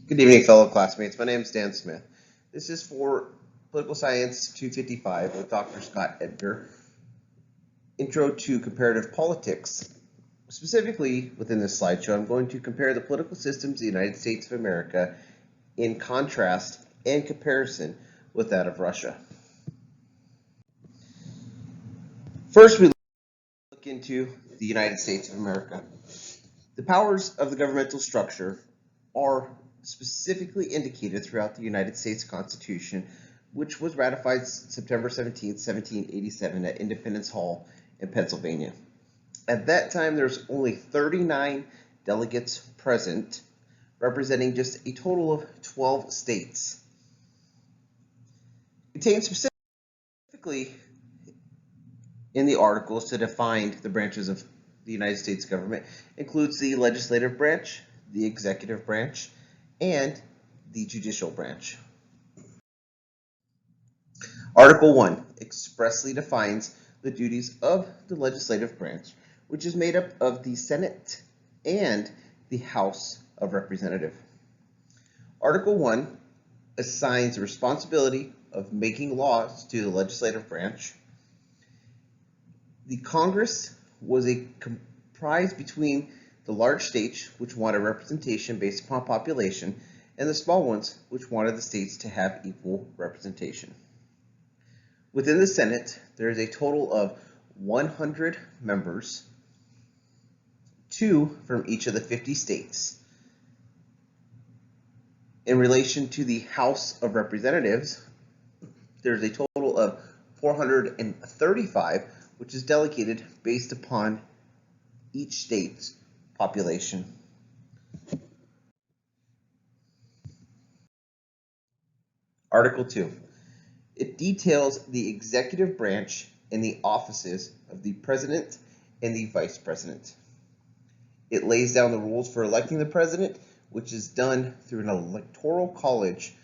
Good evening, fellow classmates. My name is Dan Smith. This is for Political Science 255 with Dr. Scott Edgar. Intro to Comparative Politics. Specifically, within this slideshow, I'm going to compare the political systems of the United States of America in contrast and comparison with that of Russia. First, we look into the United States of America. The powers of the governmental structure are specifically indicated throughout the United States Constitution, which was ratified September 17, 1787 at Independence Hall in Pennsylvania. At that time, there's only 39 delegates present, representing just a total of 12 states. Contained specifically in the articles to define the branches of the United States government includes the legislative branch, the executive branch, and the judicial branch. Article 1 expressly defines the duties of the legislative branch, which is made up of the Senate and the House of Representatives. Article 1 assigns the responsibility of making laws to the legislative branch. The Congress was comprised between the large states, which wanted representation based upon population, and the small ones, which wanted the states to have equal representation. Within the Senate, there is a total of 100 members, 2 from each of the 50 states. In relation to the House of Representatives, there's a total of 435, which is delegated based upon each state's population. Article 2. It details the executive branch and the offices of the president and the vice president. It lays down the rules for electing the president, which is done through an electoral college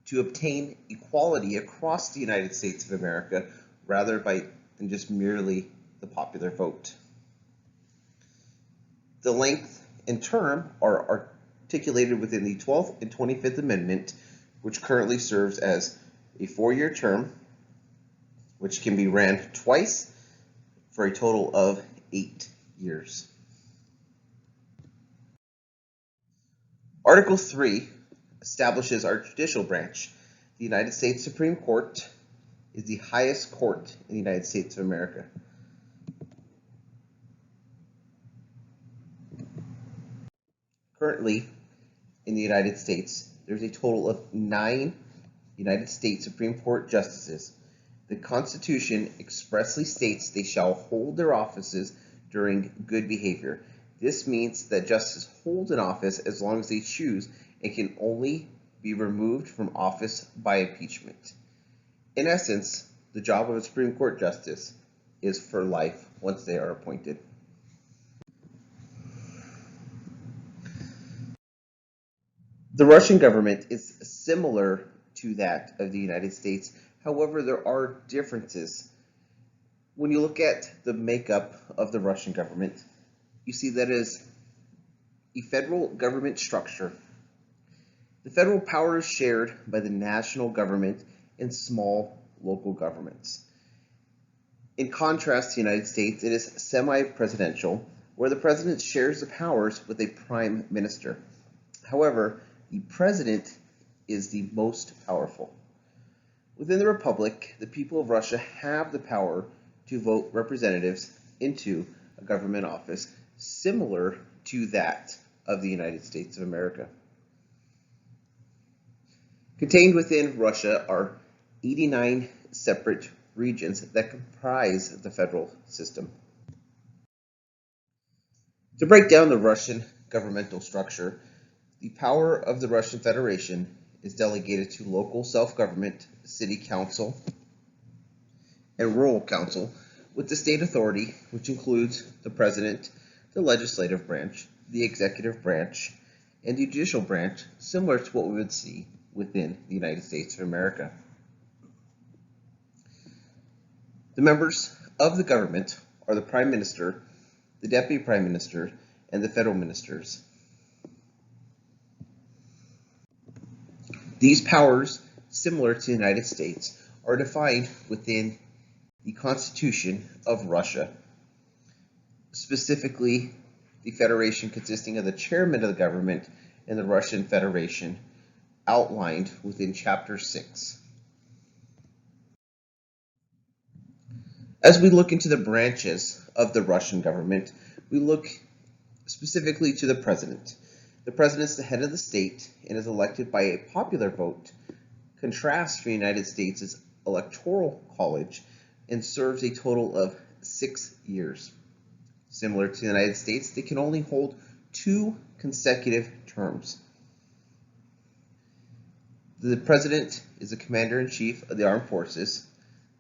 to obtain equality across the United States of America rather than just merely the popular vote. The length and term are articulated within the 12th and 25th Amendment, which currently serves as a 4-year term, which can be ran twice for a total of 8 years. Article 3 establishes our judicial branch. The United States Supreme Court is the highest court in the United States of America. Currently, in the United States, there's a total of 9 United States Supreme Court justices. The Constitution expressly states they shall hold their offices during good behavior. This means that justices hold an office as long as they choose and can only be removed from office by impeachment. In essence, the job of a Supreme Court justice is for life once they are appointed. The Russian government is similar to that of the United States. However, there are differences. When you look at the makeup of the Russian government, you see that it is a federal government structure. The federal power is shared by the national government and small local governments. In contrast to the United States, it is semi-presidential, where the president shares the powers with a prime minister. However, the president is the most powerful. Within the Republic, the people of Russia have the power to vote representatives into a government office similar to that of the United States of America. Contained within Russia are 89 separate regions that comprise the federal system. To break down the Russian governmental structure, the power of the Russian Federation is delegated to local self-government, city council, and rural council, with the state authority, which includes the president, the legislative branch, the executive branch, and the judicial branch, similar to what we would see within the United States of America. The members of the government are the Prime Minister, the Deputy Prime Minister, and the federal ministers. These powers, similar to the United States, are defined within the Constitution of Russia, specifically the federation consisting of the chairman of the government and the Russian Federation, outlined within Chapter 6. As we look into the branches of the Russian government, we look specifically to the president. The president is the head of the state and is elected by a popular vote. Contrast for the United States' electoral college and serves a total of 6 years. Similar to the United States, they can only hold 2 consecutive terms. The president is the commander-in-chief of the armed forces,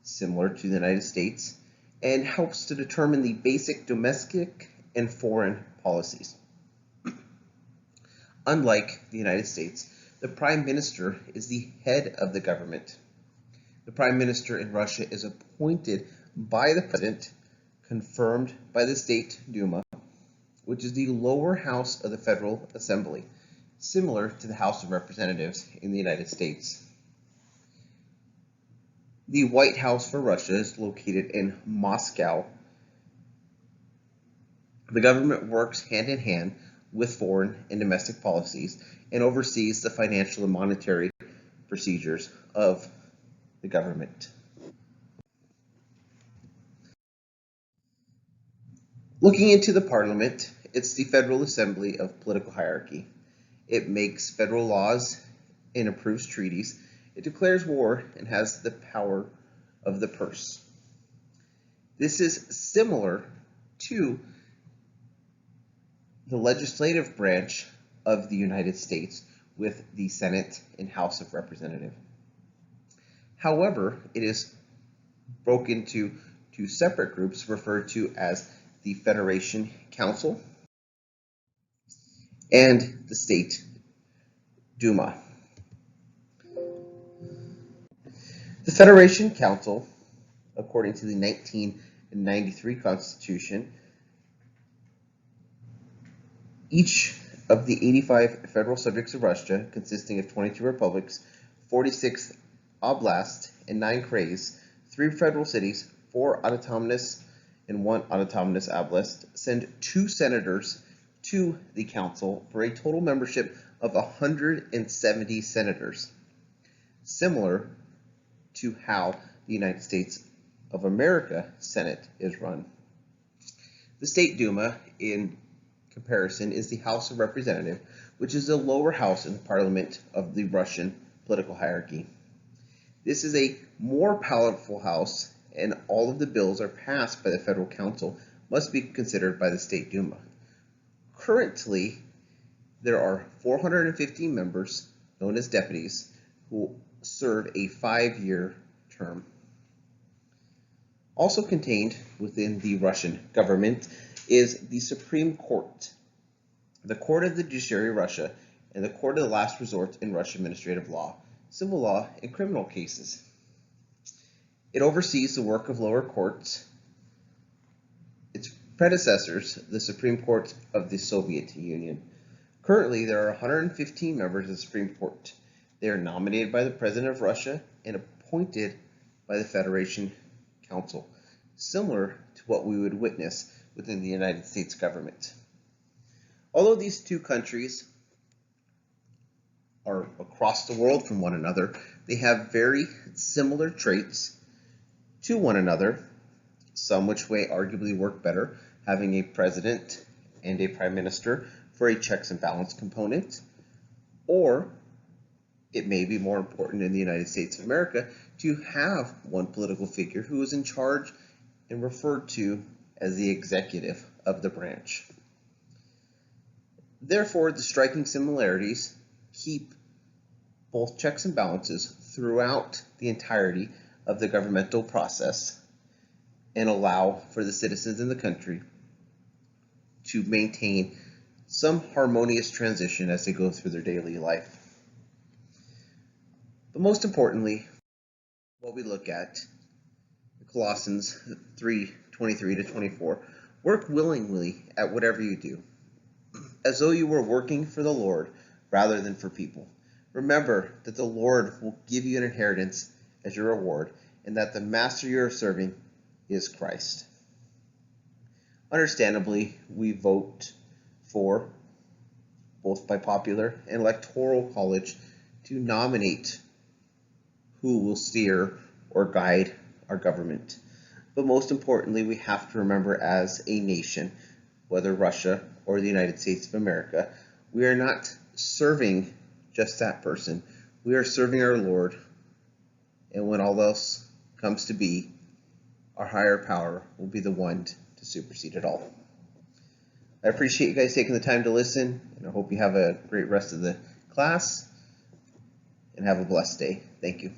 similar to the United States, and helps to determine the basic domestic and foreign policies. Unlike the United States, the prime minister is the head of the government. The prime minister in Russia is appointed by the president, confirmed by the State Duma, which is the lower house of the Federal Assembly, similar to the House of Representatives in the United States. The White House for Russia is located in Moscow. The government works hand in hand with foreign and domestic policies and oversees the financial and monetary procedures of the government. Looking into the parliament, it's the Federal Assembly of political hierarchy. It makes federal laws and approves treaties. It declares war and has the power of the purse. This is similar to the legislative branch of the United States with the Senate and House of Representatives. However, it is broken into 2 separate groups referred to as the Federation Council and the State Duma. The Federation Council, according to the 1993 Constitution, each of the 85 federal subjects of Russia, consisting of 22 republics, 46 oblasts, and 9 krays, 3 federal cities, 4 autonomous and 1 autonomous oblast, send 2 senators to the council for a total membership of 170 senators, similar to how the United States of America Senate is run. The State Duma, in comparison, is the House of Representatives, which is the lower house in the parliament of the Russian political hierarchy. This is a more powerful house, and all of the bills are passed by the Federal Council must be considered by the State Duma. Currently, there are 450 members, known as deputies, who serve a 5-year term. Also contained within the Russian government is the Supreme Court, the Court of the Judiciary of Russia, and the Court of the Last Resort in Russian administrative law, civil law, and criminal cases. It oversees the work of lower courts. Its predecessors, the Supreme Court of the Soviet Union. Currently, there are 115 members of the Supreme Court. They are nominated by the President of Russia and appointed by the Federation Council, similar to what we would witness within the United States government. Although these 2 countries are across the world from one another, they have very similar traits to one another, some which may arguably work better, having a president and a prime minister for a checks and balance component, or it may be more important in the United States of America to have one political figure who is in charge and referred to as the executive of the branch. Therefore, the striking similarities keep both checks and balances throughout the entirety of the governmental process and allow for the citizens in the country to maintain some harmonious transition as they go through their daily life. But most importantly, what we look at, Colossians 3:23-24, work willingly at whatever you do, as though you were working for the Lord rather than for people, Remember that the Lord will give you an inheritance as your reward, and that the master you're serving is Christ. Understandably, we vote for, both by popular and electoral college, to nominate who will steer or guide our government. But most importantly, we have to remember as a nation, whether Russia or the United States of America, we are not serving just that person. We are serving our Lord. And when all else comes to be, our higher power will be the one to supersede it all. I appreciate you guys taking the time to listen, and I hope you have a great rest of the class, and have a blessed day. Thank you.